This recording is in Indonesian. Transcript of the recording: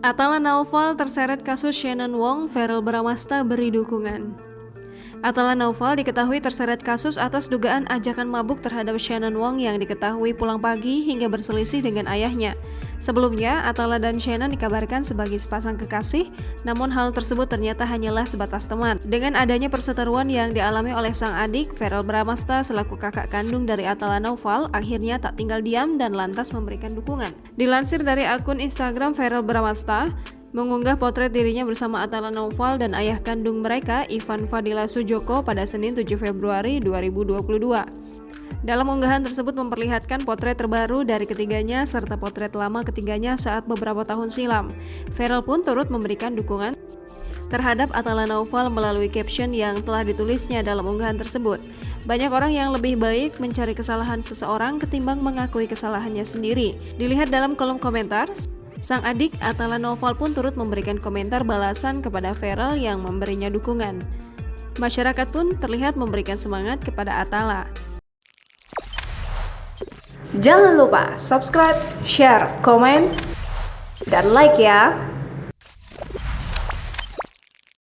Atala Naufal terseret kasus Shannon Wong, Verrell Bramasta beri dukungan. Atala Naufal diketahui terseret kasus atas dugaan ajakan mabuk terhadap Shannon Wong yang diketahui pulang pagi hingga berselisih dengan ayahnya. Sebelumnya, Atala dan Shannon dikabarkan sebagai sepasang kekasih, namun hal tersebut ternyata hanyalah sebatas teman. Dengan adanya perseteruan yang dialami oleh sang adik, Verrell Bramasta selaku kakak kandung dari Atala Naufal akhirnya tak tinggal diam dan lantas memberikan dukungan. Dilansir dari akun Instagram Verrell Bramasta, mengunggah potret dirinya bersama Atala Naufal dan ayah kandung mereka, Ivan Fadila Sujoko, pada Senin 7 Februari 2022. Dalam unggahan tersebut memperlihatkan potret terbaru dari ketiganya serta potret lama ketiganya saat beberapa tahun silam. Verrell pun turut memberikan dukungan terhadap Atala Naufal melalui caption yang telah ditulisnya dalam unggahan tersebut. Banyak orang yang lebih baik mencari kesalahan seseorang ketimbang mengakui kesalahannya sendiri. Dilihat dalam kolom komentar, sang adik Atala Naufal pun turut memberikan komentar balasan kepada Verrell yang memberinya dukungan. Masyarakat pun terlihat memberikan semangat kepada Atala. Jangan lupa subscribe, share, komen, dan like ya!